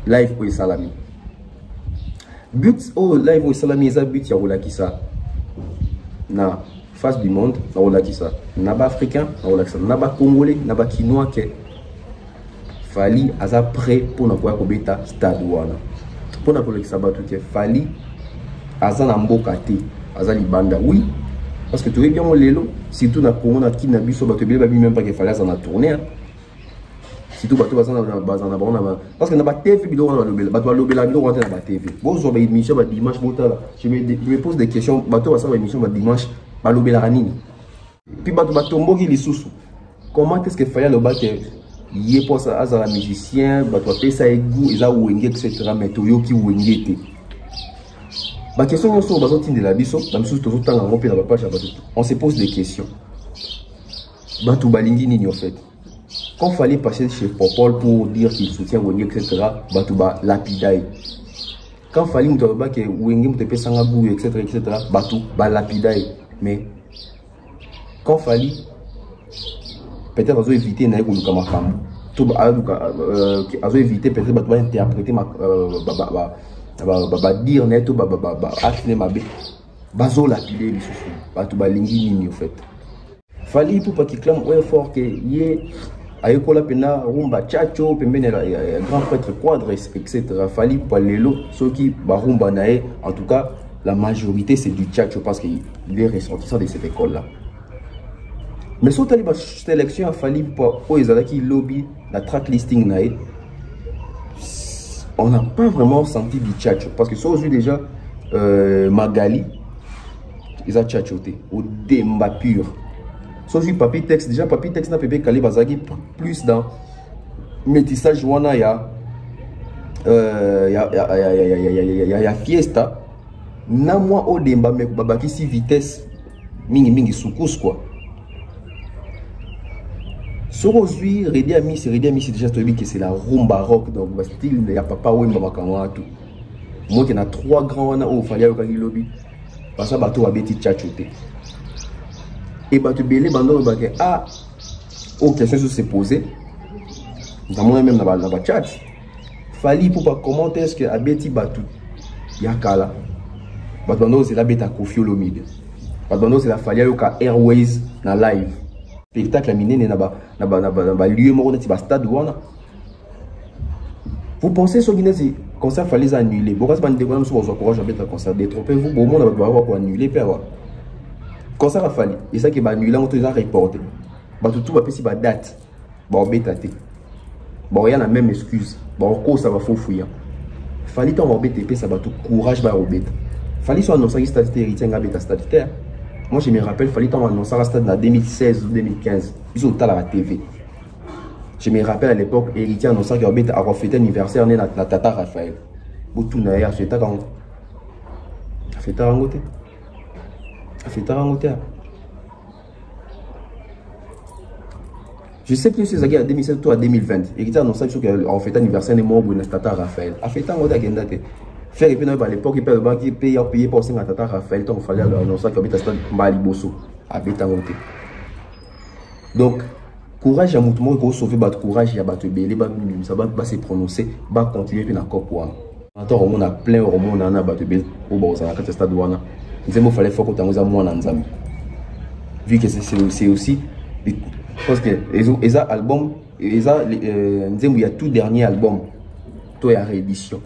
live ou salami. But oh live ou salami ça but ya rola qui ça. Na face du monde, na rola qui ça. Na ba africain, na rola qui ça. Na ba congolais, na ba quinois que Fally aza prêt pour na kwa kobeta stade wana. Pour na kolekisa ba tout que Fally aza na mboka te, aza libanda oui. Parce que tu vois bien mon lelo, surtout na Congo na ki na biso ba te bele ba même pas que Fally aza na tourner. Surtout bato baza na bazana ba parce que na ba TV bido na lobela, bato lobela bido na ba TV. Bon zo ba émission ba dimanche botala. Je me pose des questions, bato ba sa ba émission ba dimanche ba lobela nini. Puis bato ba tomboki lisusu. Comment est-ce que Fally loba que yé pour ça aza musicien, bato ba pesa ego, eza wenge etc. mais to yo ki wenge te. Ma question est sur de la biso, on se pose des questions. Batou balingi nini en fait. Quand il fallait passer chez Popol pour dire qu'il soutient Wenge, etc., batou ba lapidaï. Quand il fallait moutoba que Wenge moutepe sangabou, etc., batou ba lapidaï. Mais quand il fallait peut-être azo éviter na yekuluka makambo. Tout azo éviter peut-être batou ba interpréter ma dire neto acte mabe bazo lapide lisusu bato balingi nini en fait. Fally pour pas qu'il clame ouais fort que yé ayekola pena rumba chacho pembene grand prêtre quadre etc. Fally pour lelo ceux qui barumba nae en tout cas la majorité c'est du chacho parce qu'il est ressortissant de cette école là. Mais sur tali ba sélection Fally pour ezalaki lobby la track listing nae on n'a pas vraiment senti du tchatcho parce que aujourd'hui déjà Magali ils ont tchatchoté au démba pur. Aujourd'hui papi texte déjà papi texte n'a pas calé bazagi plus dans métissage wana ya fiesta na moi au démba mais babaki si vitesse mingi soukous quoi. Aujourd'hui, Redi Ami, c'est déjà celui que c'est la rumba rock, donc le style, il n'y a pas Wemba Bakama tout. Moi, il y a 3 grands au Fally au lobby. Parce que bateau a bêti tchatchoté. Et bateau belé, bando, ah, ok, question se poser. Nous avons même dans la chat. Fally pour pas commenter est-ce que a bêti bateau. Yakala. Bateau c'est la bête à Koffi Olomide. Bateau c'est la Fally au Airways na live. Spectacle à miner na lieu moro na stade wana. Vous pensez sur Guinée si concert fallait annuler. Pourquoi pas de nous sur courage à mettre concert détrompez vous au monde va annuler père. Concert a fallu et ça qui va annuler on te a reporté. Ba tout va passer ba date. Ba obétaté. Bon il y a la même excuse. Bon quoi ça va faux fouiller. Fallait ton obété ça va tout courage ba obéter. Fallait soit annoncer que statutaire il tient à bêta statutaire. Moi je me rappelle, Fally Tom annoncer la stade en 2016 ou 2015. Ils ont à la TV. Je me rappelle à l'époque, héritier annonçant qu'il a reflété l'anniversaire de la Tata Raphaël. Boutouna a fait ta rangote. Je sais plus si c'est en 2007 ou en 2020. Héritier annonçant qu'il a reflété l'anniversaire de la Tata Raphaël. A fait ta rangote à Gendate. Faire et puis à l'époque, il paye le banque, il paye pour ça à Tata Raphaël, donc il fallait annoncer qu'il habite à stade Maliboso, à Betangote. Donc, courage à Moutoumou, il faut sauver votre courage, il y a votre belé, ça va se prononcer, va continuer puis encore pour attends, on a plein, on a votre belé, au bon, ça a quand stade douane. Nous avons fallu faire qu'on a moins en vu que c'est aussi, parce que les albums, il y a tout dernier album, tout est à réédition.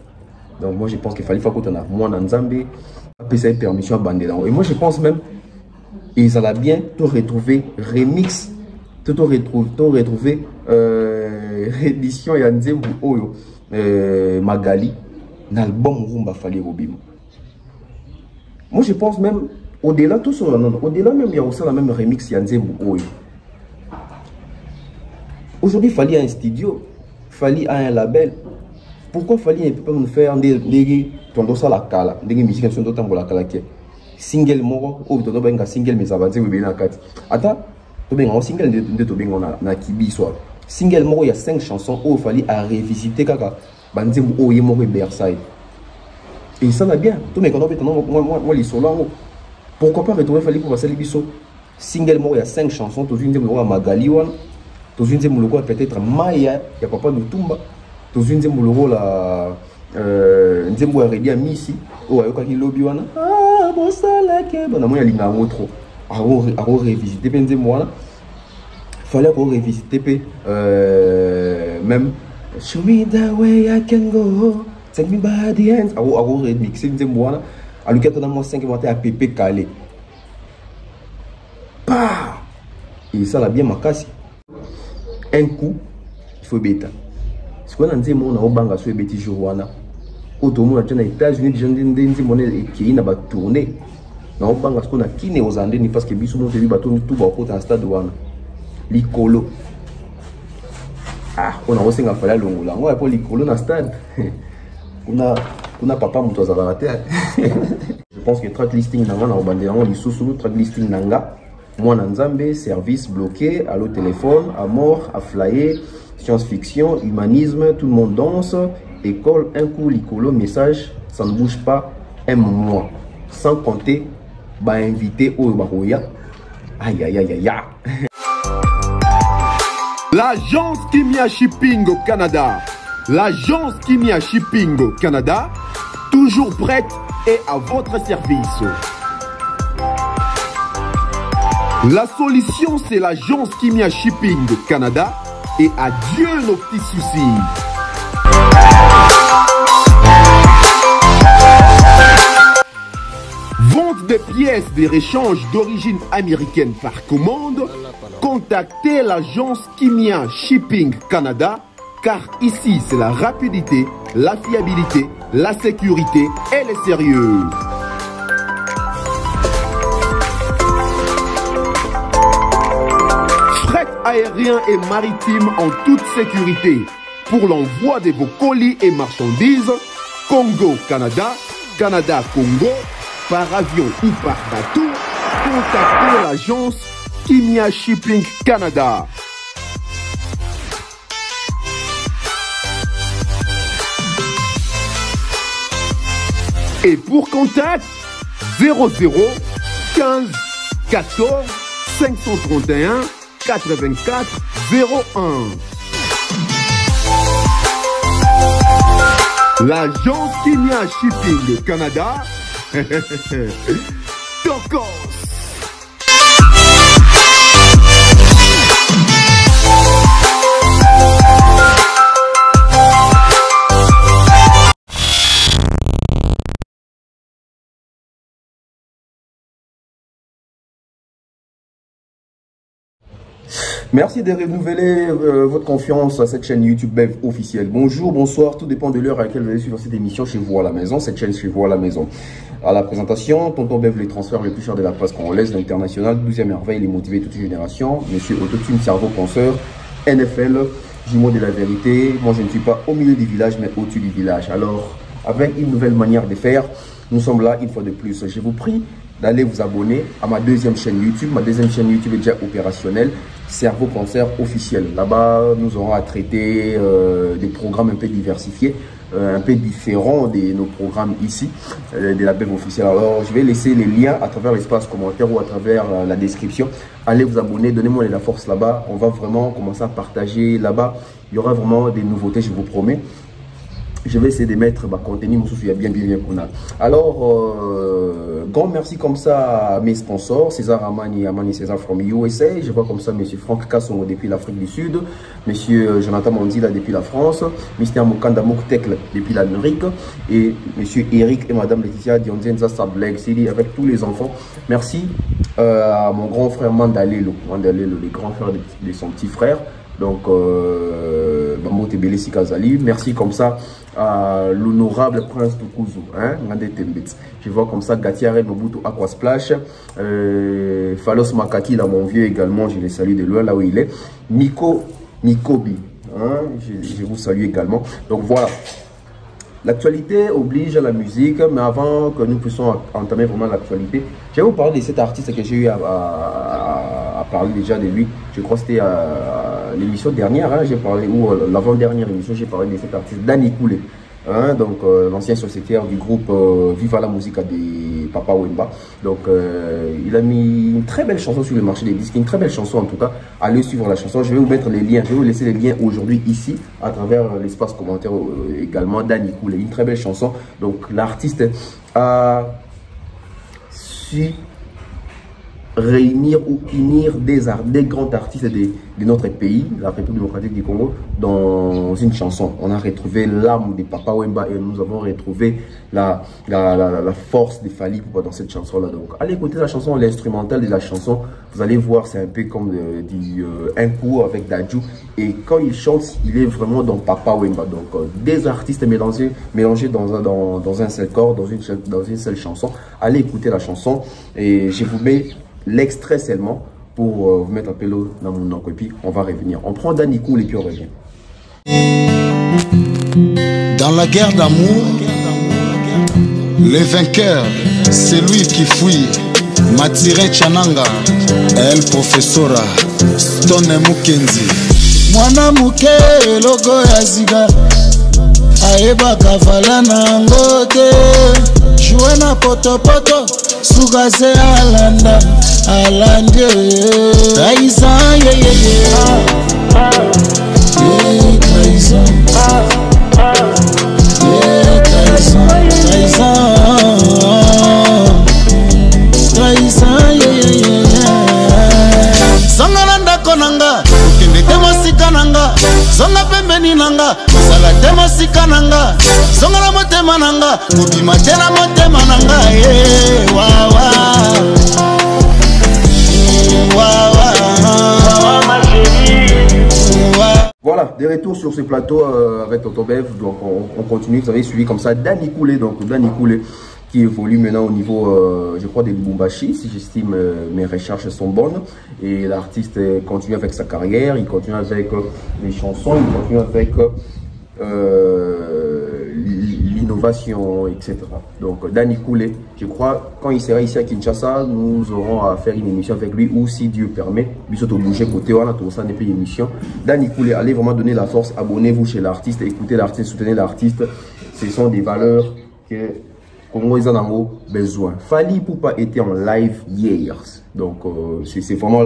Donc moi je pense qu'il fallait faire qu'on a moins en Zambie, appeler permission à bander. Et moi je pense même, ils allaient bien tout retrouver remix, tout retrouver réédition et Nzembu Oyo Magali, l'album Rumba Fally Robim. Moi je pense même, au-delà tout ça, au-delà même il y a aussi la même remix Nzembu Oyo. Aujourd'hui Fally a un studio, Fally a un label. Pourquoi Fally ne peut pas nous faire des tendance à la cala, des musiques qui sont d'autant pour la cala qui single moro ou tout d'autres single mais ça va dire bien à quatre. Attends, tu bien un single de tout bien on a kibi soit. Single moro il y a 5 chansons où Fally a révisité kaka bandé ou y moro Versailles. Et ça va bien. Tout mais quand on peut moi les solos. Pourquoi pas retrouver Fally pour passer les bisous. Single moro il y a 5 chansons, tout une de Magali one, tout une de Muloko peut-être Maya, il y a papa de Tumba. Dans une Nzembo la Nzembo Aredi Misi, oh ayoka ki lobby wana. Ah bon ça là que bon moi linga trop. À revisiter Nzembo wana. Fallait qu'on revisiter même show me the way I can go. Take me by the hands. À remixer Nzembo wana. À l'occasion de moi 5 mois à Pépé Calé. Bah! Et ça l'a bien marqué. Un coup, il faut bêta. Ce qu'on a dit, on a obanga sur les petits jours. Auto monde dans les États-Unis, des gens qui n'a pas tourné. On a obanga ce qu'on a kiné aux Andes parce que bisou nous fait bateau tout bas côté un stade wana. L'icolo. Ah, on a aussi un fallait longola. On a pas l'icolo dans stade. On a papa mon toza raté. Je pense que track listing nanga na obandé on lisusu track listing nanga. Moi Nzambe, service bloqué, allo téléphone, à mort, à flyer, science-fiction, humanisme, tout le monde danse, école, un coup, l'icolo, message, ça ne bouge pas, un mois. Sans compter, bah invité au Baroya. Aïe aïe aïe aïe aïe. L'agence Kimia Shipping au Canada. L'agence Kimia Shipping au Canada, toujours prête et à votre service. La solution, c'est l'agence Kimia Shipping de Canada et adieu nos petits soucis. Vente des pièces de réchange d'origine américaine par commande, contactez l'agence Kimia Shipping Canada car ici, c'est la rapidité, la fiabilité, la sécurité et le sérieux. Aérien et maritime en toute sécurité. Pour l'envoi de vos colis et marchandises, Congo-Canada, Canada-Congo, par avion ou par bateau, contactez l'agence Kimia Shipping Canada. Et pour contact, 00 15 14 531 84 01. L'agence Kimia Shipping de Canada. Tokos. Merci de renouveler votre confiance à cette chaîne YouTube Bev officielle. Bonjour, bonsoir, tout dépend de l'heure à laquelle vous allez suivre cette émission chez vous à la maison, cette chaîne chez vous à la maison. À la présentation, Tonton Bev, les transferts les plus chers de la presse congolaise, l'international, 12e merveille, les motivés toute une génération, Monsieur Autotune, cerveau penseur, NFL, jumeau de la vérité. Moi, je ne suis pas au milieu du village, mais au-dessus du village. Alors, avec une nouvelle manière de faire, nous sommes là une fois de plus. Je vous prie d'aller vous abonner à ma deuxième chaîne YouTube. Ma deuxième chaîne YouTube est déjà opérationnelle. Cerveau Concert officiel. Là-bas, nous aurons à traiter des programmes un peu diversifiés, un peu différents de nos programmes ici, de la BEV officielle. Alors, je vais laisser les liens à travers l'espace commentaire ou à travers la description. Allez vous abonner, donnez-moi la force là-bas. On va vraiment commencer à partager là-bas. Il y aura vraiment des nouveautés, je vous promets. Je vais essayer de mettre ma contenu, il y a bien qu'on a. Alors, grand merci comme ça à mes sponsors, César Amani César from USA. Je vois comme ça M. Franck Kassongo depuis l'Afrique du Sud, M. Jonathan Mondila depuis la France, Mr. Mukanda Mouktekle depuis l'Amérique et M. Eric et Mme Laetitia Dionzenza Sableg Sili avec tous les enfants. Merci à mon grand frère Mandalelo, les grands frères de son petit frère. Donc, Bambo Tebele Sikazali. Merci comme ça à l'honorable Prince Tukuzu. Hein, je vois comme ça Gatiare Mobutu Aquasplash. Phalos Makaki, là, mon vieux également. Je les salue de loin là où il est. Mikobi. Hein, je vous salue également. Donc voilà. L'actualité oblige à la musique, mais avant que nous puissions entamer vraiment l'actualité, je vais vous parler de cet artiste que j'ai eu à parler déjà de lui. Je crois que c'était l'émission dernière, hein, j'ai parlé, ou l'avant-dernière émission, j'ai parlé de cet artiste, Danny Koulé. hein, donc l'ancien sociétaire du groupe Viva la Musica de Papa Wemba. Donc il a mis une très belle chanson sur le marché des disques, une très belle chanson en tout cas. Allez suivre la chanson, je vais vous mettre les liens, je vais vous laisser les liens aujourd'hui ici à travers l'espace commentaire également. Danny Cool, une très belle chanson. Donc l'artiste a su réunir ou unir des grands artistes de notre pays, la République démocratique du Congo, dans une chanson. On a retrouvé l'âme de Papa Wemba et nous avons retrouvé la force de Fally Ipupa dans cette chanson-là. Donc, allez écouter la chanson, l'instrumental de la chanson. Vous allez voir, c'est un peu comme un cours avec Dadju. Et quand il chante, il est vraiment dans Papa Wemba. Donc, des artistes mélangés dans un seul corps, dans une seule chanson. Allez écouter la chanson et je vous mets l'extrait seulement pour vous mettre un peu l'eau dans mon encre. Et puis on va revenir. On prend Danny Cool et puis on revient. Dans la guerre d'amour, le vainqueur, c'est lui qui fuit. Matire Chananga, El Professora, Stone Mukenzi. Mwana muke logo ya ziga, aeba kavala na ngote. Joué na poto poto, Sugaze alanda, alande. Trahison, yeah, yeah, yeah. Yeah, trahison. Yeah, trahison, trahison. Trahison, yeah, yeah, yeah. Songalanda konanga, ukende temosika nanga. Songa pembeni nanga, sala temosika nanga. Songa la motema nanga, mobima tena motema nanga. Yeah, wa wa. Voilà, des retours sur ce plateau avec Tonton Bev. Donc on continue, vous avez suivi comme ça Danny Cool. Donc Danny Cool qui évolue maintenant au niveau, je crois, de Lubumbashi, si j'estime mes recherches sont bonnes. Et l'artiste continue avec sa carrière, il continue avec les chansons, il continue avec l'innovation, etc. Donc Danny Cool, je crois, quand il sera ici à Kinshasa, nous aurons à faire une émission avec lui, ou si Dieu permet, lui surtout bouger côté, on a tout ça, n'est pas une émission. Danny Cool, allez vraiment donner la force, abonnez-vous chez l'artiste, écoutez l'artiste, soutenez l'artiste. Ce sont des valeurs que Congo ils en ont besoin. Fally Ipupa était en live hier, donc c'est vraiment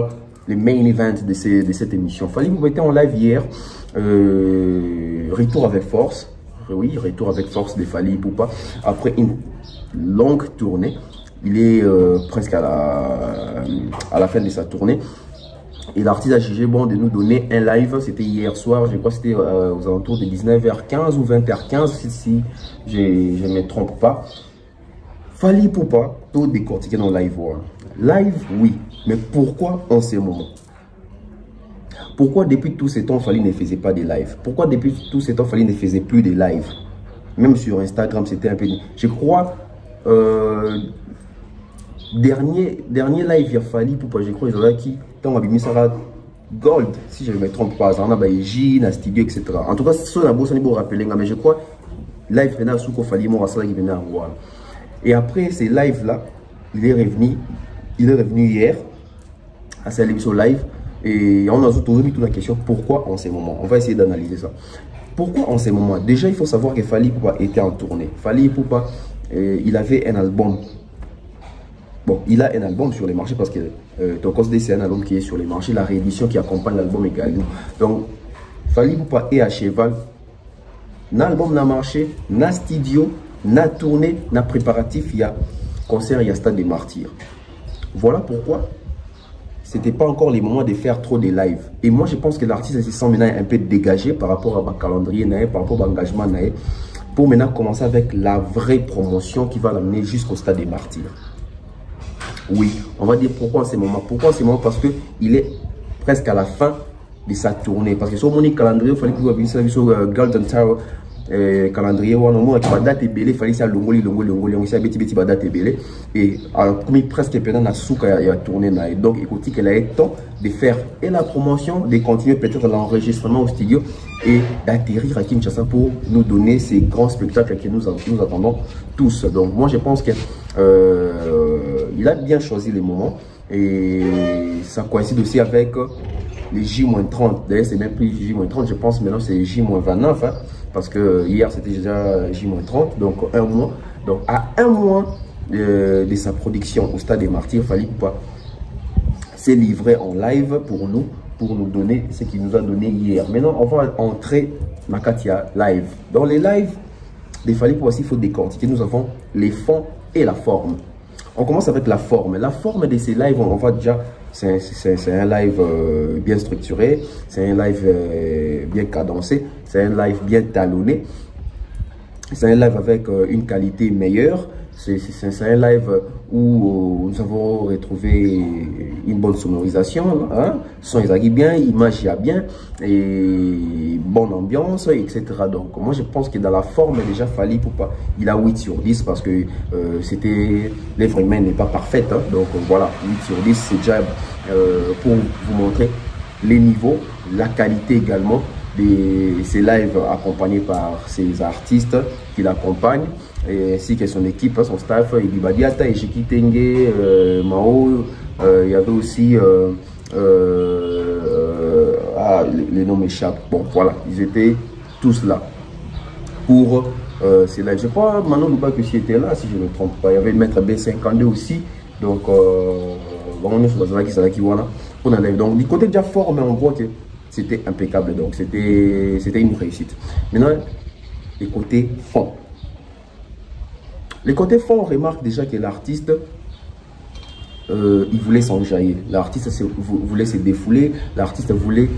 le main event de cette émission. Fally Ipupa était en live hier, retour avec force. Oui, retour avec force de Fally Ipupa après une longue tournée. Il est presque à la fin de sa tournée. Et l'artiste a jugé bon de nous donner un live. C'était hier soir, je crois que c'était aux alentours de 19h15 ou 20h15, si je ne me trompe pas. Fally Ipupa, tout décortiqué dans le live. Live, oui, mais pourquoi en ce moment? Pourquoi depuis tout ce temps, Fally ne faisait pas de live? Pourquoi depuis tout ce temps, Fally ne faisait plus de live? Même sur Instagram, c'était un peu... Je crois, dernier live, il y a Fally Ipupa, je crois, ils ont qui tant Abimi Sarah Gold, si je ne me trompe pas, on a Baïji, na studio, etc. En tout cas, c'est ça, on a beau rappeler, mais je crois, live venait à Souko Fally, moi, ça qui venait à voir. Et après ces lives-là, il est revenu hier à cette émission live. Et on a posé toute la question, pourquoi en ces moments? On va essayer d'analyser ça. Pourquoi en ces moments? Déjà, il faut savoir que Fally Ipupa était en tournée. Fally Ipupa, il avait un album. Bon, il a un album sur les marchés parce que Tokos D, c'est un album qui est sur les marchés. La réédition qui accompagne l'album également. Donc, Fally Ipupa est à cheval. L'album n'a marché, n'a studio, n'a tournée, n'a préparatif. Il y a concert, il y a Stade des Martyrs. Voilà pourquoi c'était pas encore les moments de faire trop de live. Et moi, je pense que l'artiste se sent maintenant un peu dégagé par rapport à mon calendrier, par rapport à l'engagement, pour maintenant commencer avec la vraie promotion qui va l'amener jusqu'au Stade des Martyrs. Oui, on va dire pourquoi en ce moment. Pourquoi en ce moment? Parce qu'il est presque à la fin de sa tournée. Parce que sur mon calendrier, il fallait qu'il y ait sur Golden Tower. Calendrier ou non qui va date belé il fallait ça longoli ça beti ba date belé et comme presque pendant la souka il a tourné là donc écoutez qu'elle a eu temps de faire et la promotion de continuer peut-être l'enregistrement au studio et d'atterrir à Kinshasa pour nous donner ces grands spectacles que nous attendons tous. Donc moi je pense que il a bien choisi les moments et ça coïncide aussi avec les J-30. D'ailleurs c'est même plus J-30, je pense maintenant c'est J-29 hein. parce que hier c'était déjà J-30, donc un mois. Donc à un mois de sa production au Stade des Martyrs, Fally Ipupa s'est livré en live pour nous donner ce qu'il nous a donné hier. Maintenant, on va entrer dans Katia live. Dans les lives des Fally Ipupa, il faut décortiquer. Nous avons les fonds et la forme. On commence avec la forme. La forme de ces lives, on va déjà, c'est un live bien structuré, c'est un live bien cadencé, c'est un live bien talonné, c'est un live avec une qualité meilleure. C'est un live où nous avons retrouvé une bonne sonorisation, hein? Son est bien, image est bien, et bonne ambiance, etc. Donc moi je pense que dans la forme déjà Fally Ipupa, il a 8 sur 10 parce que l'œuvre humaine n'est pas parfaite, hein? Donc voilà, 8 sur 10 c'est déjà pour vous montrer les niveaux, la qualité également de ces lives accompagnés par ces artistes qui l'accompagnent, et ainsi que son équipe, son staff, Ibadiata, Ejiki Tenge, Mao, il y avait aussi les noms m'échappent. Bon voilà, ils étaient tous là pour ces lives. Je crois Manon Louba que si était là, si je ne me trompe pas. Il y avait le maître B52 aussi, donc donc du côté déjà forme, on voit que c'était impeccable, donc c'était une réussite. Maintenant, les côtés fond. Les côtés fond, on remarque déjà que l'artiste, il voulait s'enjailler. L'artiste voulait se défouler. L'artiste voulait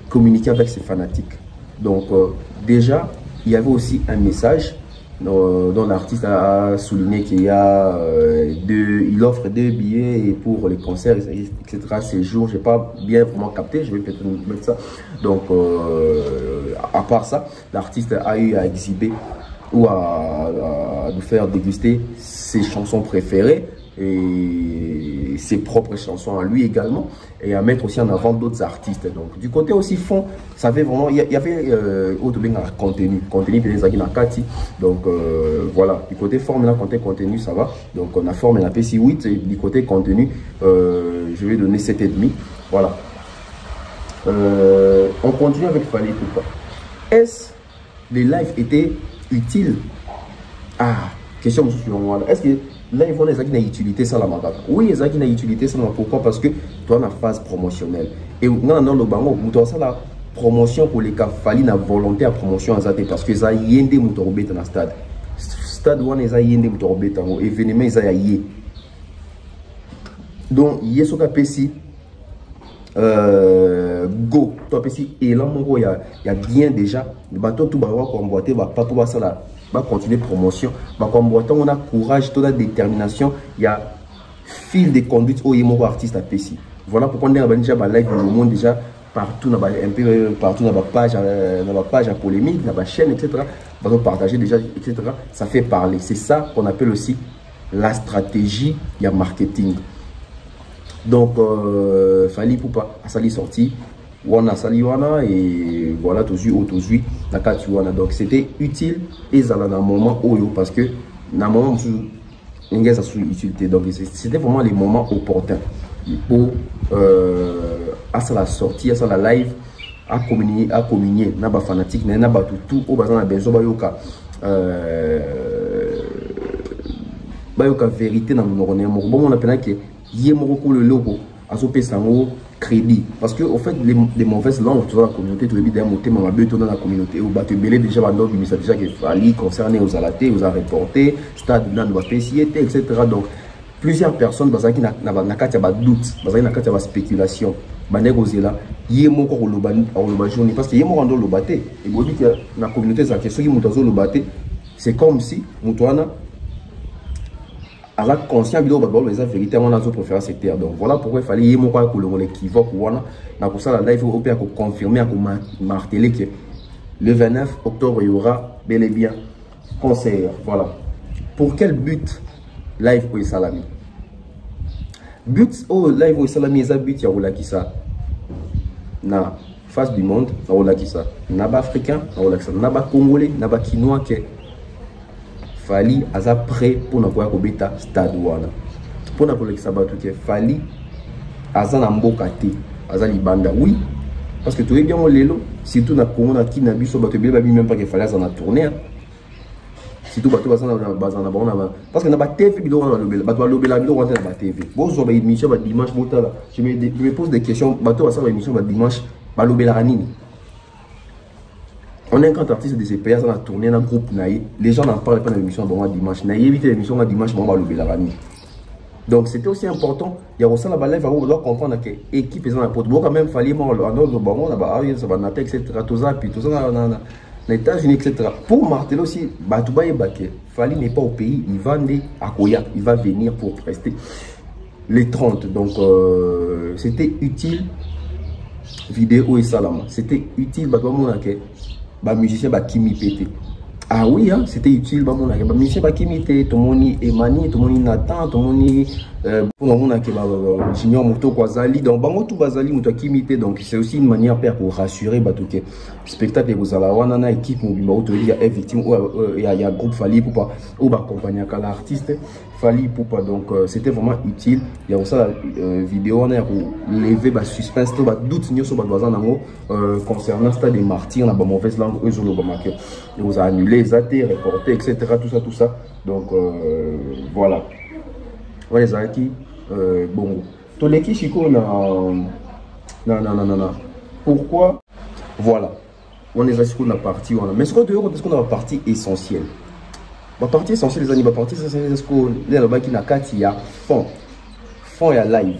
communiquer avec ses fanatiques. Donc, déjà, il y avait aussi un message dont l'artiste a souligné qu'il y a il offre 2 billets pour les concerts, etc. Ces jours, je n'ai pas bien vraiment capté, je vais peut-être mettre ça. Donc, à part ça, l'artiste a eu à exhiber ou à nous faire déguster ses chansons préférées et ses propres chansons à lui également, et à mettre aussi en avant d'autres artistes. Donc du côté aussi fond, ça avait vraiment, il y avait contenu donc voilà, du côté forme là, contenu ça va, donc on a forme, on a PC 8, et du côté contenu je vais donner 7,5. Voilà, on continue avec Fally Ipupa. Est-ce les lives étaient utiles? Question suivante. Est-ce que là, ils vont les une utilité ça la matin? Oui, ils ont une utilité ça. Pourquoi? Parce que tu as une phase promotionnelle. Et dans le bango, tu as la promotion pour les cas Fally na volonté à promotion en zate parce que ça yende mutorobet dans le stade. Stade où ils a yende mutorobet dans événement ils a yé. Donc il y a ce cas ici. Go, toi ici et là mon il y a bien déjà le bateau tout va comboiter va pas pour ça là va continuer promotion va comboiter, on a courage, toute la détermination, il y a fil de conduite au yemo artiste à Pessi. Voilà pourquoi on a déjà live dans le monde déjà partout, un peu partout dans la page à polémique, dans la chaîne, etc. va partager déjà, etc. Ça fait parler. C'est ça qu'on appelle aussi la stratégie, il y a marketing. Donc Fally Ipupa a sali sorti wana sali wana et voilà tozui na kati wana, donc c'était utile et ça dans un moment oyo parce que na moment où ça sous utilité, donc c'était vraiment les moments opportuns pour à la sortie, à la live, à communier na ba fanatique na ba tout au bazan na besoin bayoka vérité dans mon ordinaire bon on appelle que yemoko le logo azope sango crédit parce que au fait les mauvaises langues dans la communauté tout le monde dans la communauté ou battu belé déjà bando bimisa déjà que Fally concerné aux alatés aux a reporté stade dans doit payer etc. Donc plusieurs personnes bazaki na kati ya ba doute bazaki na kati ya ba spéculation bande kozela yemoko ko loba journée parce que yemoko ndo lobaté et bodi que na communauté za que ceux qui mutazo lobaté c'est comme si mutuana à la conscience vidéo babalo les vérité on a préféré cette terre. Donc voilà pourquoi il fallait y mon quoi que l'équivoque wana na pour ça la live au père pour confirmer à marteler que le 29 octobre il y aura bel et bien concert. Voilà pour quel but live pour Salami but au live au Salami ça but ya rola qui ça na face du monde na rola qui ça na ba africain na rola qui ça na ba congolais na ba quinois que Fally aza prêt pour nakoya kobeta stade wana pour nakolekisa bato ke Fally aza na mboka te aza libanda oui parce que tu es bien au lélo, surtout dans le Congo, dans qui n'a pas même pas qu'il fallait en tourner. Surtout parce que parce que dans la TV, je me pose des questions. Dimanche, on est un grand artiste de ces pays, on a tourné dans un groupe, les gens n'en parlent pas dans l'émission dimanche. On a évité l'émission dimanche, donc c'était aussi important. Il y a aussi la balai, il faut comprendre que l'équipe est dans la porte. Bon, quand même, il fallait etc. Tout ça, puis tout ça, les États-Unis, etc. Pour marteler aussi, Batouba et Baké, Fali n'est pas au pays, il va aller à Koya, il va venir pour rester les 30. Donc, c'était utile, vidéo et salama. C'était utile, bah musicien, bah Kimi pété. Ah oui, hein, c'était utile, bah musicien, bah Kimi pété, tout le monde Emani, tout le monde Nathan, tout le monde Junior Moto Kwazali, donc bango tout Bazali Moto Kimité, donc c'est aussi une manière pour rassurer que spectacle vous allez avoir une équipe mobile, il y a victime, il y a groupe Fali pour pas ou accompagner l'artiste Fali pour pas, donc c'était vraiment utile. Il y a aussi la vidéo on a pour lever suspense, tout doute sur concernant Stade des Martyrs, on a mauvaise langue, eux ils vous a annulé, les athées, reporté, etc. Tout ça. Donc voilà. Ouais, les acquis, bon, tous les qui chico, non. Pourquoi? Voilà, on est assis la partie, mais ce qu'on doit dire, parce qu'on a la partie essentielle. La partie essentielle, les amis, la partie essentielle, c'est qu'on est là-bas qui n'a qu'à y a fond et à live.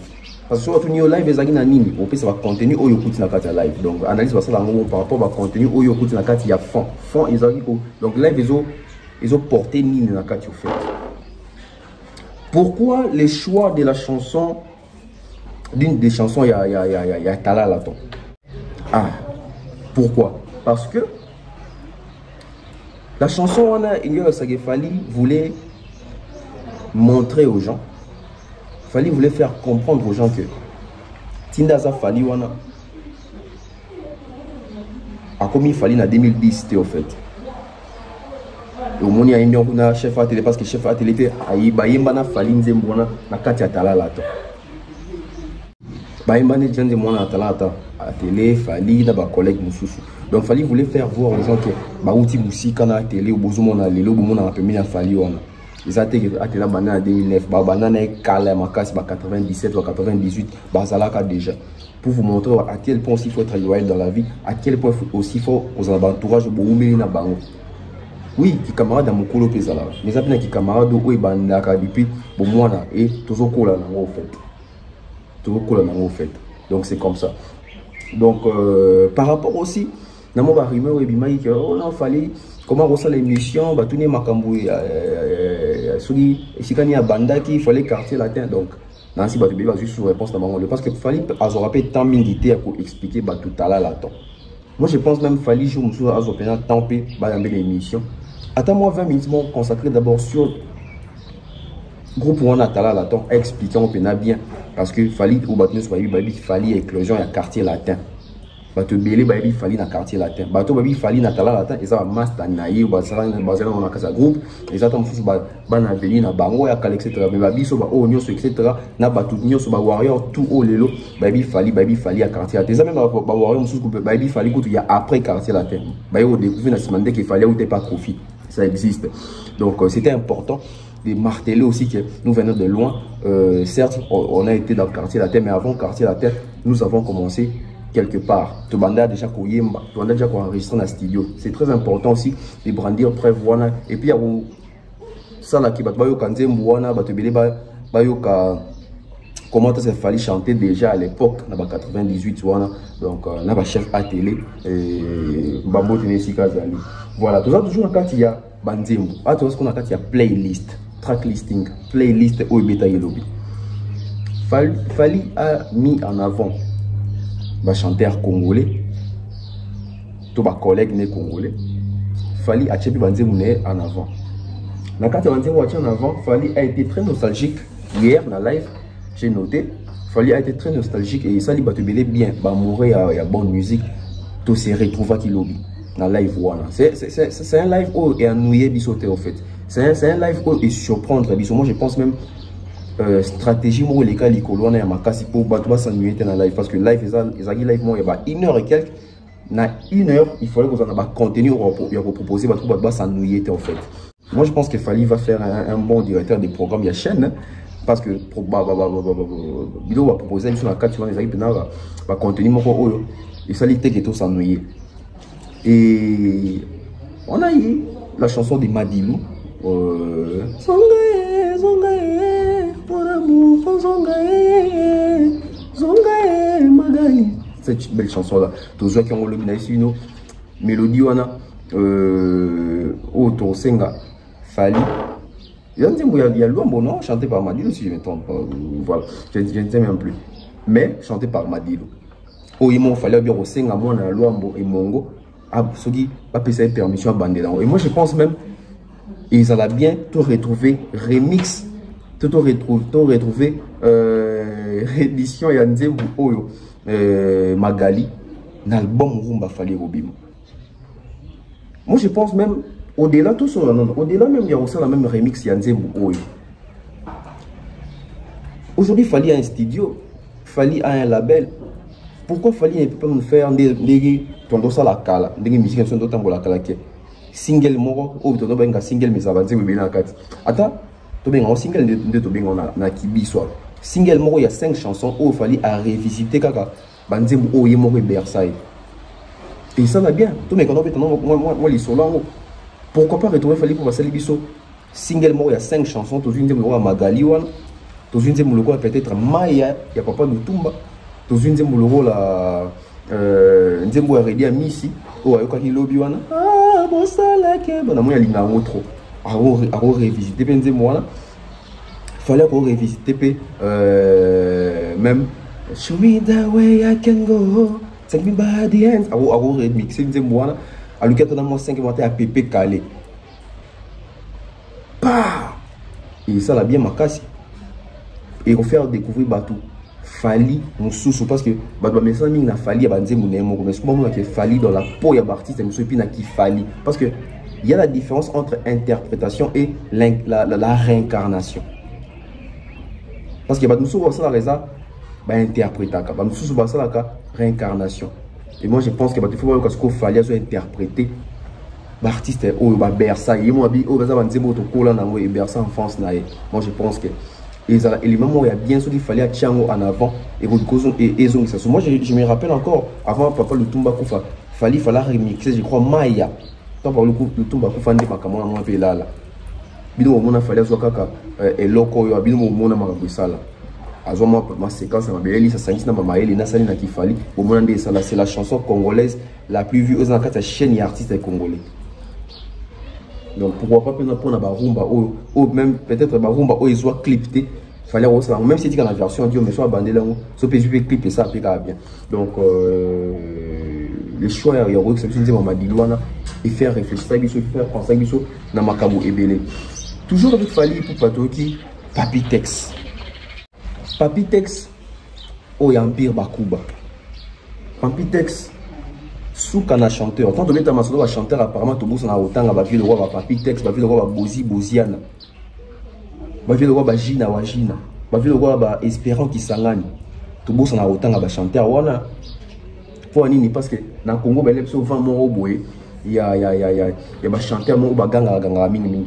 Parce que sur le live, les amis, on peut savoir contenu ou écoute la carte live. Donc, analyse ça par rapport au contenu ou écoute la carte, il y a fond, ils ont donc live, ils ont porté mine la carte au fait. Pourquoi les choix de la chanson, d'une des chansons, il y a Tala Laton? Ah, pourquoi? Parce que la chanson, on a Fali voulait montrer aux gens, Fali voulait faire comprendre aux gens que Tindaza Fali, on a commis Fali en 2010, c'était au fait. Au monde il y a un chef à télé parce que chef à télé était na Fali nzembona na kati ya Tala Laton. Baïmbane nzembona na Tala Laton à télé Fali na ba collègue mususu. Donc Fali voulait faire voir aux gens que bauti musika na télé ou bozumo na lelo bomona na pemina Fali wana. Ils ont été à télé banana en 2009, banana kala makasi ba 97 ou 98 bazalaka déjà. Pour vous montrer à quel point il faut être loyal dans la vie, à quel point aussi il faut aux entourages boumeli na bango. Oui, qui camarade à mon colo pesala. Mais ça qui camarade où il bandaka depuis pour moi et toujours cola en fait. Toujours cola en fait. Donc c'est comme ça. Donc par rapport aussi, dans mon barrimé où il m'a dit que oh non fallait comment on l'émission, bah tourner makambo celui Sikani a bandaki, il fallait quartier latin donc. Nancy Batubé va juste sous réponse dans mon parce que fallait azoraper tant militaire pour expliquer bah tout à l'heure là-dedans. Moi je pense même fallait jouer mon soir azopéna tempé bah dans l'émission. Attends-moi 20 minutes consacré d'abord sur le groupe où on a Tala Laton expliquant bien parce que fallait ou battre il fallait éclosion et quartier latin. Bato belé baby fallait dans quartier latin. Bato baby fallait dans Tala Latin et ça va master naïe ou bazala on a casa groupe et ça tombe sous bana veli na bango ya kal etc. Mais baby so ba o nyoso etc. na batu nyoso ba warrior tout au lelo baby fallait à quartier latin. Ça même ba warrior sous groupe baby fallait qu'il y a après quartier latin. Baby au découvrir na simandé qu'il fallait ou t'es pas profit. Ça existe. Donc c'était important de marteler aussi que nous venons de loin. Certes, on a été dans le quartier latin, mais avant le quartier latin, nous avons commencé quelque part. Tu as déjà enregistré dans le studio. C'est très important aussi de brandir preuve. Et puis, il y a ça là qui va comment ça fallait chanter déjà à l'époque, dans 98, donc on a chef à télé et Bambo Tennessee Kazali. Voilà, tout ça toujours quand il y a Banzembo. Ah, tout ce qu'on a quand il y a playlist, track listing, playlist au bêta yelobi. Fali a mis en avant un chanteur congolais, tous mes collègues né congolais. Fali a mis Banzembo en avant. Dans quand Banzembo a mis en avant, Fali a été très nostalgique hier dans la live. J'ai noté, Fali a été très nostalgique et ça lui bat bien, bah mourir il y a bonne musique, tout se retrouve à Kilobi dans live voilà. C'est un live où est ennuyé bisoté en fait. C'est un live où est surprendre biso. Moi je pense même stratégie moi les cas les colonnes à ma casse pour battre s'ennuyer dans live parce que live ils live moi il y a 1 heure et quelques na 1 heure il fallait que vous en avez contenu il a proposer battre s'ennuyer en fait. Moi je pense que Fally va faire un bon directeur des programmes il y a chaîne hein, parce que Bilo va proposer sur la carte sur les équipes va contenir mon oh et ça l'été que tout s'ennuyer et on a eu la chanson de Madilou Zongae Zongae mon amour Zongae Zongae Magali cette belle chanson là tous ceux qui ont le mina ici une mélodie wana auto senga Fally il y a Luambo non chanté par Madilou si je ne me trompe pas voilà je ne sais même plus mais chanté par Madilou oh il m'a fallu bien au senga moi na Luambo et Mongo ah soki pas passer permission à bander là et moi je pense même ils allaient bien tout retrouver remix tout retrouver réédition ya Nzembo oyo Magali l'album Rumba Fally Robimo. Moi je pense même au-delà tout ça au-delà même il y a aussi la même remix ya Nzembo oyo. Aujourd'hui Fally a un studio, Fally a un label. Pourquoi Fally ne peut pas nous faire des tondosa la kala, des musiques qui sont d'autant pour la kala qui single moro ou to benga single mais ça va dire oui na kati. Attends, to benga single de to benga na kibiso. Single moro il y a 5 chansons où Fally a revisité kaka banzembo o yemo Versailles. Et ça va bien. To benga moi les solo pourquoi pas retrouver Fally pour passer les biso. Single moro il y a 5 chansons, to une nzembo Magali wan, to une nzembo loko peut-être Maya, il y a Papa Lutumba, to une nzembo loko la nzembo ya Redi Amisi o ayoka hilobi wana ah bosala ke bana mo ya linga trop aro revisiter pe nzembo wana fallait pour revisiter pe même show me the way I can go take me by the end aro remixer nzembo wana aluka tona mo 5 mois à Pépé Calé pa et ça l'a bien makasi et refaire découvrir Batou Fally mususu parce que bah message ming na Fally abanze munemo mais ce moment que Fally dans la peau ya artiste mususu puis na qui Fally parce que il y a la différence entre interprétation et la réincarnation parce que bah mususu ça la raison bah interpréter bah mususu ça la réincarnation et moi je pense que bah il faut voir que Fally soit interprété l'artiste ou bah Versailles moi bi o baza banze moto kola na moi Versailles en France na moi je pense que et les moments où il y a bien sûr qu'il fallait à Tiango en avant et moi je me rappelle encore avant Papa Lutumba Kufa fallait remixer je crois Maya tant par le coup Lutumba Kufa ndi makamona moi pe là bino mona fallait zo kaka et loko yo bino mona makabisala azo moi ma séquence ma belle ça sangisi na mama eli na sali na kifali au mona ndé ça c'est la chanson congolaise la plus vue aux en chaîne artiste congolais. Donc pourquoi pas prendre la rumba ou même peut-être la rumba où ils soient clippés fallait aussi même si tu as la version audio mais soit bandé là so peut clipper ça puis bien donc les choix il y a c'est une ma dilouana et faire réfléchir ça biso faire penser biso na makabo ebele toujours avec Fally pour patoki Papi Tex o ya empire bakuba Papi Tex souka na chanteur tant de mettre ma solo chanteur apparemment tout boss na otanga ba vie le roi Papi Tex ba vie le roi Boziana ba vie le roi Jina Wajina ba vie le roi Espérant qui sangani tout boss na otanga ba chanteur wana pour nini parce que na Congo ba lepso vent mon boye il y a ba chanteur mo ba ganga mingi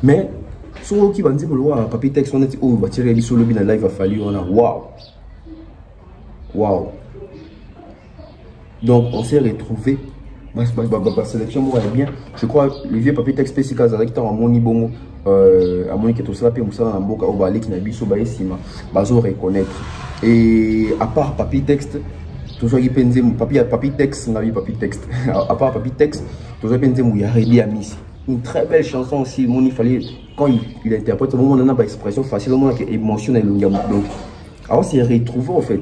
mais so qui bandi le roi Papi Tex on dit oh ba tirer biso lobi na live a Fally wana wow. Donc on s'est retrouvé ma sélection moi bien je crois le vieux Papi Tex spécial avec tant moni bongo amoni que tout ça pe musala na mboka o baleki na biso ba esima bazo reconnaître et à part Papi Tex tout ça qui pense Papi Tex na Papi Tex à part Papi Tex tout ça pense mu ya Redi Amisi une très belle chanson aussi moni fallait quand il interprète au moment on a pas expression facile au moment que émotionnel donc alors c'est retrouvé en fait.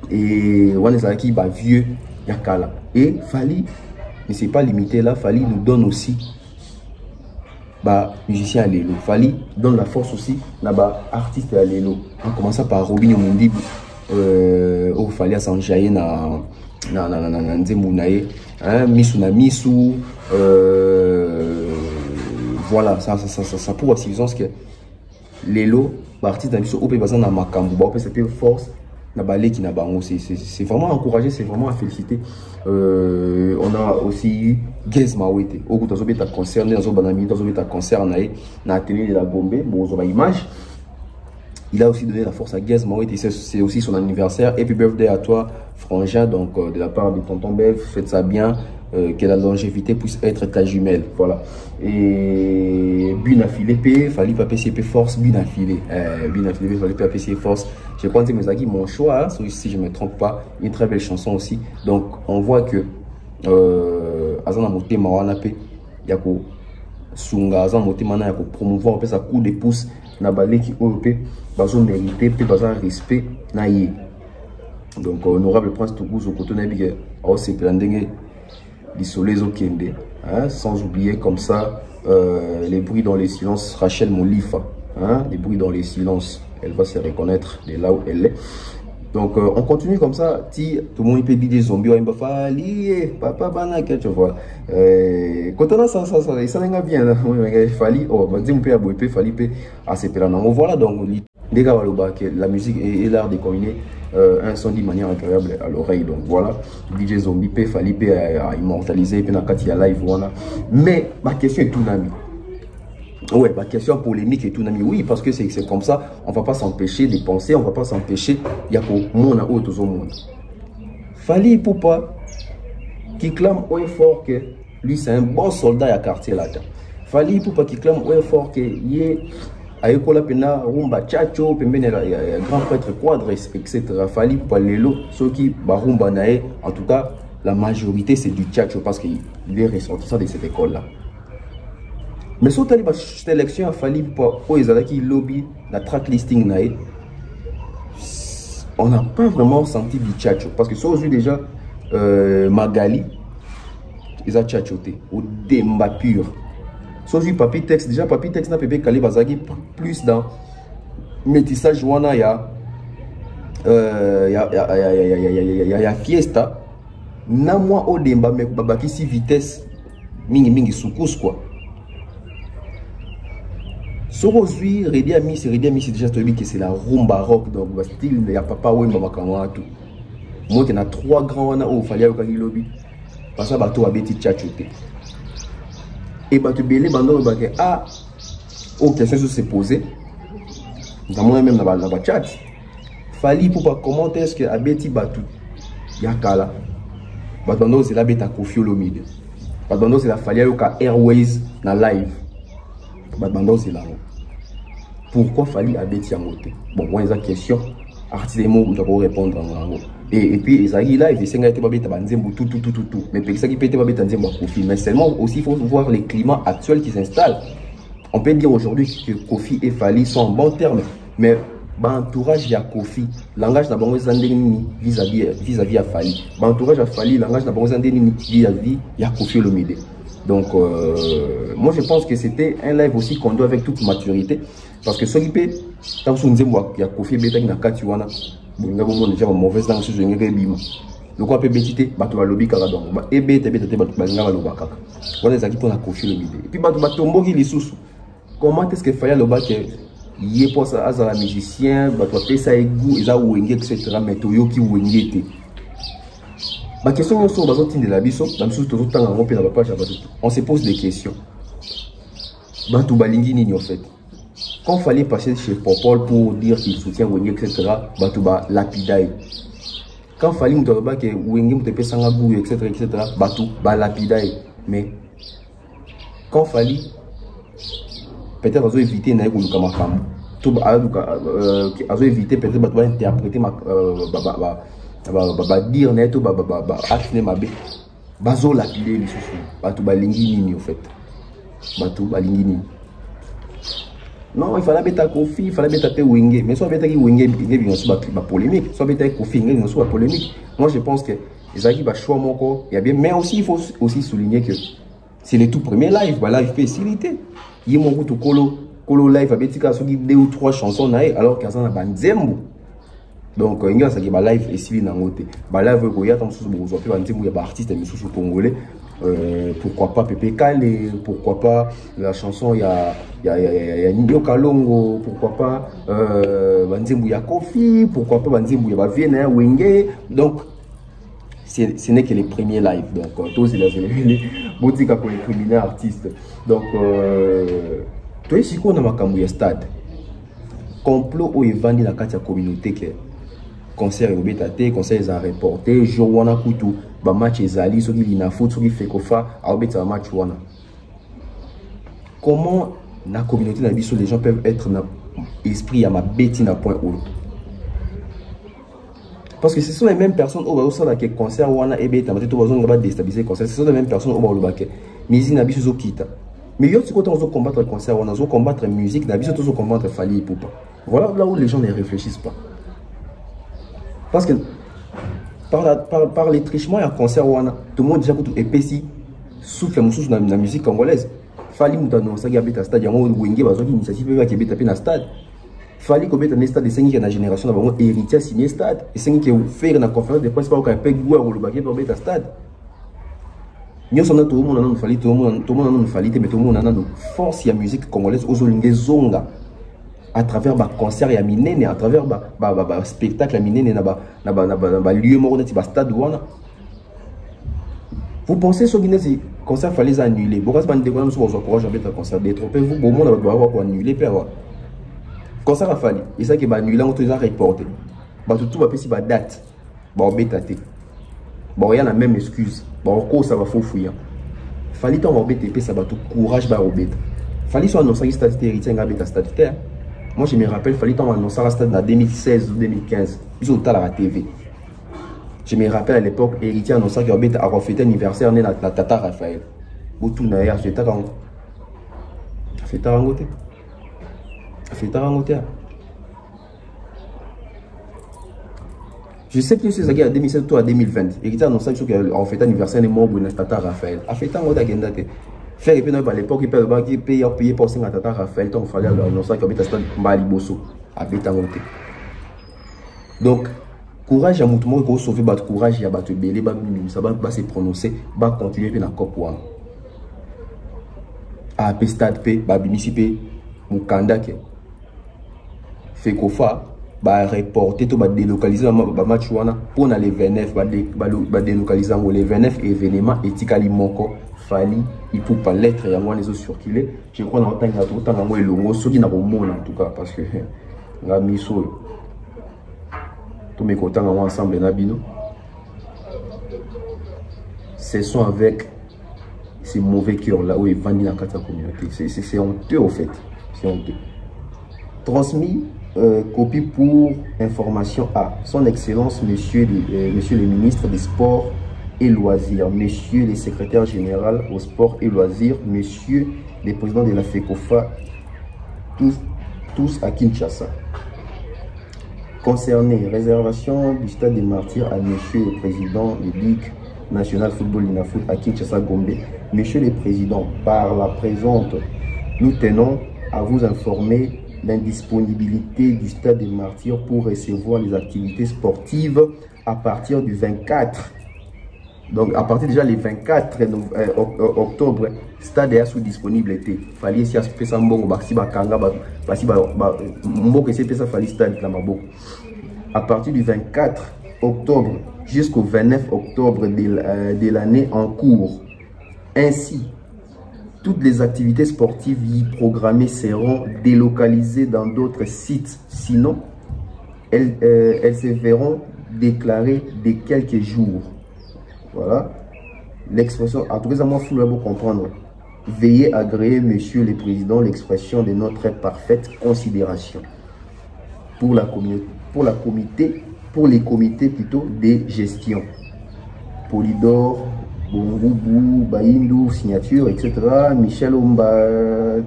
Et on est qui bah vieux yakala et Fally ne s'est pas limité là. Fally nous donne aussi bah musicien à l'élo. Fally donne la force aussi là bas artiste à l'élo en commençant par Robinho Mondibu au Fally à s'enjailler na nzembo nae hein misu na misu voilà, ça pour la suffisance que les lots, artistes d'ambition, au pays na makambu, au pays force, na balé qui na bango, c'est vraiment encouragé, c'est vraiment à féliciter. On a aussi eu Gez Mawete, au bout d'un concert, dans un concert na télé de la Gombe, bon, on a image. Il a aussi donné la force à Gez Mawete, c'est aussi son anniversaire. Happy birthday à toi, Frangin, donc de la part de Tonton Bev, faites ça bien. Que la longévité puisse être ta jumelle, voilà. Et Buna Philippe, fallait pas PCP force, Buna Philippe, fallait pas PCP force. Je crois que c'est mon choix, hein, si je me trompe pas, une très belle chanson aussi. Donc on voit que Azana Moté Mawanape, yako Sunga, Azana Moté Mana yako promouvoir ça coup de pouce na balé qui OP, bazo mérité, peut bazo respect na yé. Donc honorable prince Tougouzo Kotonabi, c'est plandengue. Hein, sans oublier comme ça les bruits dans les silences, Rachel Molifa, hein, les bruits dans les silences, elle va se reconnaître de là où elle est. Donc on continue comme ça, tout le monde peut dire des zombies, on va faire papa banaka, tu vois. Quand on a ça n'a bien, fali, oh, bah dis on peut abouer, fali peut accepter la langue. Voilà donc les gars, la musique et l'art de combiner un son d'une manière agréable à l'oreille. Donc voilà, DJ Zombie peut fallait à immortaliser puis nakati ya live voilà. Mais ma question est tout nami. Ouais, ma question polémique est tout nami. Oui, parce que c'est comme ça, on va pas s'empêcher de penser, on va pas s'empêcher. Il y a pour mon autre monde. Fallait pour pas qui clame haut et fort que lui c'est un bon soldat à quartier là. Fallait pour pas qui clame haut et fort que il Ayokola pena rumba chacho pembene grand prêtre quadre etc. Fali pour les lots ceux qui barumba nae en tout cas la majorité c'est du chacho parce qu'il est ressortissant de cette école là. Mais sur tali cette élection a fallu pour qui lobby la track listing nae on n'a pas vraiment senti du chacho parce que sur aujourd'hui déjà Magali ils a chachoté au demba pur. Sauf papier texte, déjà papier texte n'a pas pu caler bazagi plus dans métissage wana ya fiesta na moi au demba mais babaki si vitesse mingi soukous quoi. So aujourd'hui Redi Ami c'est déjà celui que c'est la rumba rock donc le style il y a papa wemba makamwa tout. Moi il y a trois grands wana au fallait au lobby parce que bateau a beti chachoté. Et bah tu belé bando bah que ah oh question se poser dans moi même dans la chat fallait pour pas comment est-ce que abeti batu yakala bando c'est la beta Koffi Olomide bando c'est la fallait au ka Airways na live bando c'est là pourquoi fallait abeti en moté bon moi une question artiste des mots on doit répondre en gros. Et puis Ezagi là il fait que babeta banzembo tout mais pour ça qui peut babeta banzembo Koffi mais seulement aussi il faut voir les climats actuels qui s'installent. On peut dire aujourd'hui que Koffi et Fally sont en bon terme mais l'entourage à Koffi langage na bango zandeni vis-à-vis à Fally l'entourage à Fally langage na bango zandeni vis-à-vis ya Koffi Olomide. Donc moi je pense que c'était un live aussi qu'on doit avec toute maturité parce que ce qui peut tant que nzembo ya Koffi beta na kati wana bonga bomona déjà mauvaise langue sur ngeke bima donc on peut betité bato ba lobby kala donc ba ebete bato ba ngala loba kaka on les aki pour la Koffi Olomide et puis bato ba tomboki lisusu comment est-ce que fallait loba que yé pour ça azala musicien bato pesa egu eza wenge etc mais toyoki wenge te ma question on bazo tinde la biso dans sous tout temps en na page on se pose des questions bato balingi nini en fait. Quand il fallait passer chez Popol pour dire qu'il soutient Wenge, etc., Batouba lapidaï. Quand il fallait que Wenge mtepe sangabou, etc., Batouba lapidaï. Mais quand il fallait peut-être éviter naïk ou lukamakam, éviter peut-être Batouba interpréter dire net ou actionner ma bé. Bazo lapidé les sous. Batouba lingi nini en fait. Batouba lingi nini. Non, il fallait mettre Koffi, il fallait mettre Wenge. Mais soit mettre Wenge, il y a polémique. Soit mettre Koffi, il y a polémique. Moi, je pense que les amis va choisir mon corps. Mais aussi, il faut aussi souligner que c'est le tout premier live. Bah, live facilité. Il y a mon goût Kolo live avec 2 ou 3 chansons alors qu'il y a un banzembo. Donc, il y a un live facile dans le côté. Bah, live, il y a un artiste congolais. pourquoi pas Pepe Kale, pourquoi pas la chanson il y a Nino Kalongo, pourquoi pas Banzembu ya Kofi, pourquoi pas Banzembu ya Vienne Wenge. Donc ce n'est que les premiers lives, donc tous les boutiques pour les criminels artistes. Donc toi ici qu'on a makambu ya stade complot au evandi na kati ya communauté que concert au bétaté, concert les a reporté, jour wana kutu ba match ezali soki lina foot soki fekofa a obeta match wana. Comment na communauté na biso les gens peuvent être na esprit à ma bêtise na point haut. Parce que ce sont les mêmes personnes au sein de concert wana et beta maté to bazon ngaba déstabiliser concert, ce sont les mêmes personnes au balobake. Mizi na biso zo kita. Mais yo quand on combattre le concert on a combattre musique na biso to combattre Fally Ipupa. Voilà là où les gens ne réfléchissent pas. Parce que par les trichements, il y a un concert où tout le monde déjà tout épaissi souffle dans la musique congolaise. Fally Moutano, ça y a un stade, il y a un Wenge, une initiative qui est tapé dans le stade. Fally Kobe dans le stade, c'est une génération d'abord héritier signé stade. Et c'est une qui fait une conférence de presse, pas qu'un peu de goût à le baguer pour mettre le stade. Nous sommes tout le monde, tout le monde, mais tout le monde a une force, il y a musique congolaise, aux Olingé Zonga. À travers le concert et minene, à travers le spectacle à minene, na lieu mort de stade. Vous pensez que ce concert fallait annuler? Pourquoi est-ce que vous avez courage à mettre un concert détrompé? Vous, au monde, vous avoir annuler. Le concert a fallu. Et ça qui va annuler, on te les a reporté. Tout va passer par date. On va bêtater. Il y a la même excuse. Ça va fouiller. Fallait qu'on va bêter, ça va tout courage à bêter. Fallait soit annoncer que stade héritier, un stade. Moi, je me rappelle, il fallait qu'on annonce la stade en 2016 ou 2015. Ils ont à la TV. Je me rappelle à l'époque, héritier annonçait qu'il y avait fêté l'anniversaire de la Tata Raphaël. Boutou Naya, j'ai fait tarangoté. Je sais plus si c'est en 2016 ou en 2020. Héritier annonçait qu'il y avait fêté l'anniversaire de la Tata Raphaël. A fait tarangoté à Gendate. Faire et puis à l'époque il paye pour ça à Tata Raphaël donc il fallait annoncer qu'il y avait stade Maliboso à Bétangoté. Donc courage à Moutoumou pour sauver votre courage, il y a battu belé, ça va se prononcer, va continuer puis na cop à stade P, ba bimisipe Mukanda ke fait kofa ba reporter to ba délocaliser ba match wana pour na les 29 ba délocaliser les 29 événements etikali moko Fally Ipupa lettre ya moi les autres circuler. Je crois dans temps tout temps moi longo soki na komona en tout cas parce que nga miso tous mes contents ensemble na bino. Ce sont avec ces mauvais cœurs là où ils vendent dans la communauté. C'est honteux au fait. C'est honteux. Transmis copie pour information à son excellence monsieur le ministre des Sports et loisirs, messieurs les secrétaires généraux au sport et loisirs, messieurs les présidents de la FECOFA, tous à Kinshasa. Concerné, réservation du stade des Martyrs à monsieur le président de Ligue nationale football Linafoot à Kinshasa Gombe. Monsieur le président, par la présente, nous tenons à vous informer l'indisponibilité du stade des Martyrs pour recevoir les activités sportives à partir du 24. Donc, à partir déjà les 24 octobre, stade est sous disponibilité. Fallait si aspect ça bon, si bakanga, si mbok essayer ça fallait stade là maboko. À partir du 24 octobre jusqu'au 29 octobre de l'année en cours. Ainsi, toutes les activités sportives y programmées seront délocalisées dans d'autres sites. Sinon, elles se verront déclarées de quelques jours. Voilà. L'expression, en tout cas, moi, il faut comprendre. Veuillez agréer, monsieur le président, l'expression de notre parfaite considération pour les comités plutôt de gestion. Polydor, Bongoubou, Baindou, signature, etc. Michel Ombataluta,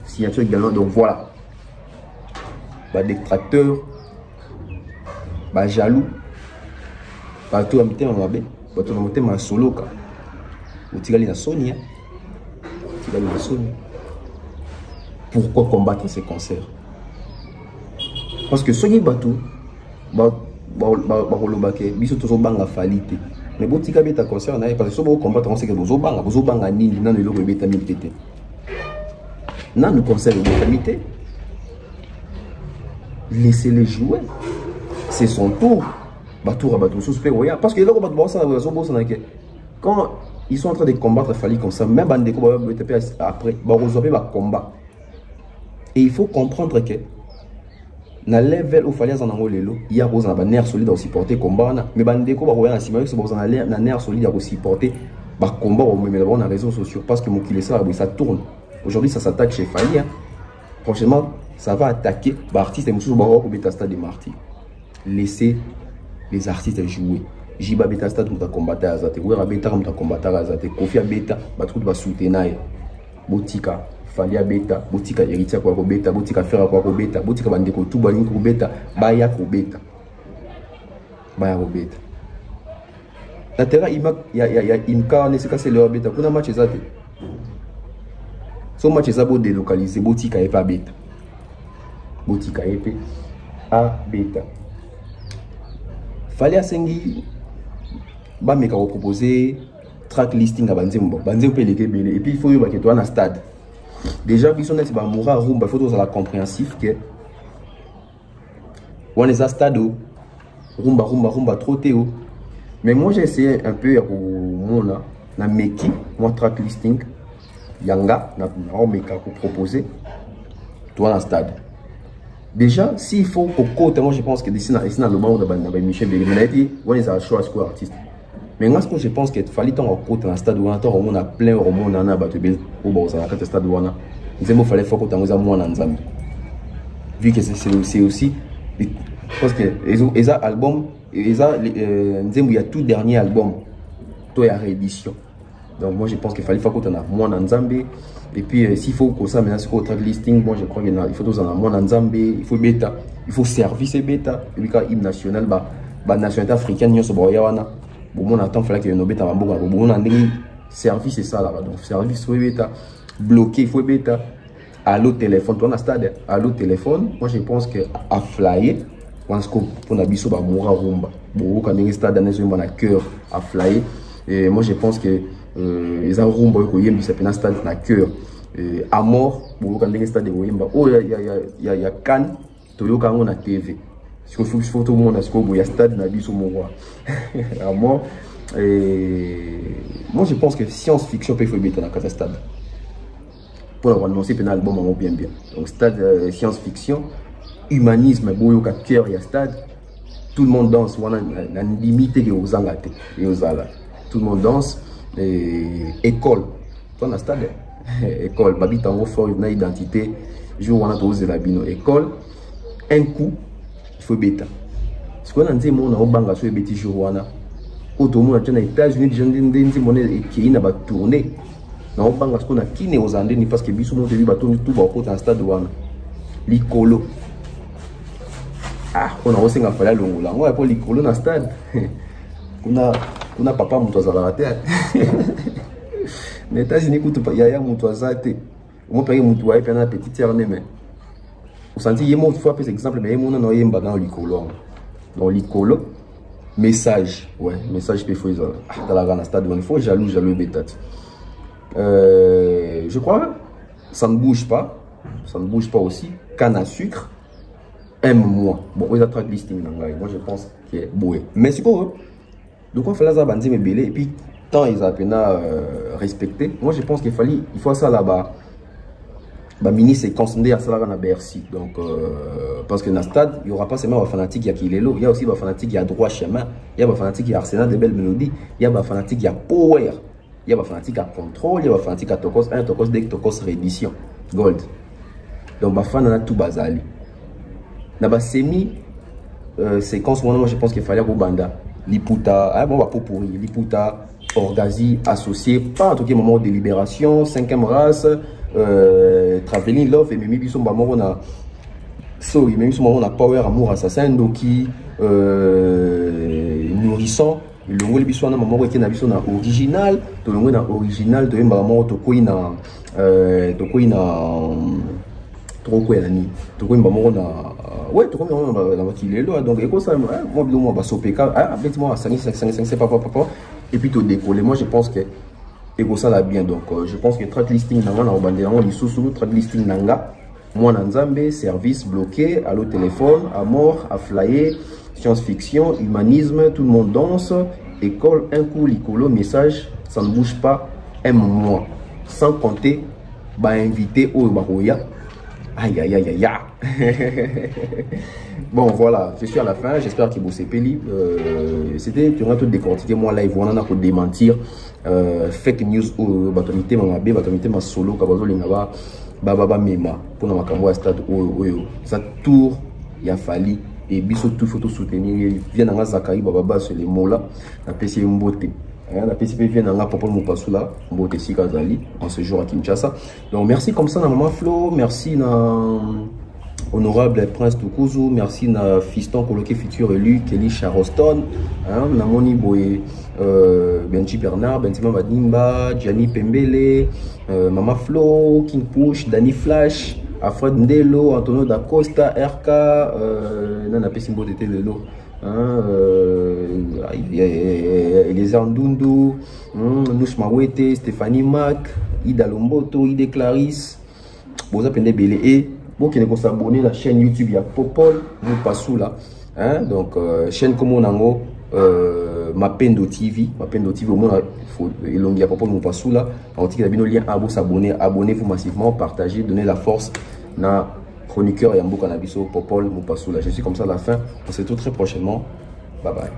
signature également. Donc voilà. Bah, détracteur, bah, jaloux. Bato amité en mabe, bato amité ma solo ka. Utigali na Sonia. Pourquoi combattre ces concerts? Parce que Sonia bato ba rolobake biso tozo banga falite. mais botika beta concert na parce que so bo combattre on sait que bozo banga nini na le beta milité na nous concert beta milité laissez-les jouer, c'est son tour. Parce que quand ils sont en train de combattre Fali comme ça, même après, ils vont combat. Et il faut comprendre que dans le level où Fali il y a un nerf solide à supporter le combat. Mais il y a un nerf solide à supporter le combat dans les réseaux sociaux. Parce que ça tourne. Aujourd'hui, ça s'attaque chez Fali. Franchement, ça va attaquer les artistes et les martyrs. Laissez les artistes jouer. Jiba beta stade muta combattre azate, Wera beta muta combattre azate, Kofi beta batru ba soutenir. Botika, Falia beta, Botika Heritia kwa beta, Botika Fera kwa beta, Botika bandeko tout bani ko beta, Baya ko beta. Baya ko beta. La terra ya imka ne se casser le beta, kuna match azate. So match ezabo délocalisé, Botika et pas beta. Botika EP a beta. Fallait asengi ba meka proposer track listing à banzembo peut les belé et puis il faut que toi dans stade déjà qui sont net ba moura rumba faut tous à la compréhensif que on est à stade rumba trop théo mais moi j'ai essayé un peu pour mon na meki mon track listing yanga na meka pour proposer toi dans stade. Déjà, s'il faut qu'au côté, moi je pense que d'ici dans le monde de Michel Bégué, on est à la choix à artiste. Mais moi, je pense qu'il fallait tant au côté dans le stade où on a plein au monde, on a battu au bord, on a le stade où on a. Il fallait faire qu'on a moins en Zambie. Vu que c'est aussi. Parce que les albums, il y a tout dernier album, tout est à réédition. Donc moi je pense qu'il fallait faire qu'on a moins en Zambie. Et puis s'il faut que ça maintenant c'est au track listing, moi je crois qu'il faut tous en moins en Zambie, il faut bêta, il faut service bêta, et puis quand hymne national nationalité africaine nous sommes yawana. Bon mon attend fallait que nos bêta va beaucoup, bon on a service c'est ça là, donc service faut bêta, bloqué il faut bêta, allo téléphone, toi on a stade, allo téléphone, moi je pense que à flyer, parce que pour la biso ba moura rumba, bon quand on stade dans un cœur à flyer, et moi je pense que les rumba ko yembi ça pena stade na cœur à mort bon quand on stade de yemba oh il y a can to yo kango na TV parce que faut tout le monde parce que il y a stade na biso mon roi à mort moi je pense que science fiction peut faire bien dans le stade pour avoir annoncé un album bien donc stade science fiction humanisme bon yo cœur il y a stade tout le monde danse on a limité que aux angate et aux ala tout le monde danse. École, toi, stade, école, babi tango fort, une identité, jour où on a posé la bino, école, un coup, il faut bêta. Ce qu'on a dit, mon on a banga sur les bêtis jour où on a, auto monde aux États-Unis, j'ai dit, mon qui n'a pas tourné, on banga ce qu'on a qui n'est aux Andes, parce que bisou mon début bâton tout va au stade où on a, l'icolo. Ah, on a aussi un fallu long là, moi pour l'icolo dans stade. On a papa moutoza la terre. Les États-Unis il y a moutoza te. On peut moutoza et puis un petit terre mais. On sentit il y a une fois par exemple mais on a yemba dans l'icolo. Dans l'icolo message, ouais, message peut faire dans la grande stade il faut jaloux bêta. Je crois ça ne bouge pas aussi. Canne à sucre aime-moi. Bon, ils attractent listing moi je pense que est boué. Mais c'est quoi? Donc on fait là ça bandit mais belé et puis tant ils a peine respecté. Moi je pense qu'il faut ça là-bas. Bah mini c'est concentré à ça là à Bercy. Donc parce que dans le stade, il y aura pas seulement des fanatiques qui a Kilelo, il y a aussi des fanatiques qui a droit chemin, il y a des fanatiques qui a Arsenal de belles mélodies, il y a des fanatiques qui a power, il y a des fanatiques à contrôle, il y a des fanatiques à Tokos 1, Tokos 2, Tokos réédition gold. Donc bah fan a tout bazali. Dans la semi séquence moi je pense qu'il fallait au banda. Liputa, ah bon, va pour pourrir. Liputa, Orgazi, associé, pas en tout cas moment de libération, 5e race, Traveling Love, et même Bisson Bamon, on a. Sorry, même si on a Power, Amour, Assassin, Doki, Nourrissant, le mot Bisson, on a maman qui est original, tout le monde est original, de même, maman, Tokoïna, trop quoi nani to ko mbamo na ouais to ko mbamo na makilelo donc eko ça moi bilo moi ba sopeka ah bêtement 5 papa et puis to décoller moi je pense que eko ça la bien donc je pense que trade listing nanga na obande yango lisusu trade listing nanga moi na nzambe service bloqué allo téléphone à mort à flyer science-fiction humanisme tout le monde danse école un coup licolo message ça ne bouge pas un mois sans compter bah invité au baroya aïe aïe aïe aïe. Bon voilà, je suis à la fin, j'espère qu'il vous s'est payé. C'était tu vas tout décortiquer moi live on en a pour démentir fake news au batomité mamabe batomité ma solo kabazo lingaba baba mema pour na makambo à stade oyo ça tour il a fallu et biso tout photo soutenir vient dans Zakari baba sur les mots là na PC mbote. La PCP vient dans la Papa Moupassoula, Mbotesi Kazali, en ce jour à Kinshasa. Donc merci comme ça, na Maman Flo, merci na Honorable Prince Tukuzu, merci na Fiston Coloqué futur élu, Kelly Charoston, na Moni Boye, Benji Bernard, Benzema Badimba, Gianni Pembele, Maman Flo, King Push, Danny Flash, Alfred Ndelo, Antonio Da Costa, RK, Nana Pessimbo de Telelo. Eliezer Ndundu, Nouch Mawete, Stéphanie Mac, Ida Lomboto, Ida Clarisse, Boza Pende Bele et bon qui ne s'abonner la chaîne YouTube ya Popol Moupassoula, donc chaîne comme on a Mapendo TV au moins faut elongia Popol Moupassoula, en tout cas il y a bien lien à vous s'abonner, abonnez-vous massivement, partagez, donnez la force na chroniqueur Yambo Canabiso Popol Moupassoula. Je suis comme ça à la fin. On se retrouve très prochainement. Bye bye.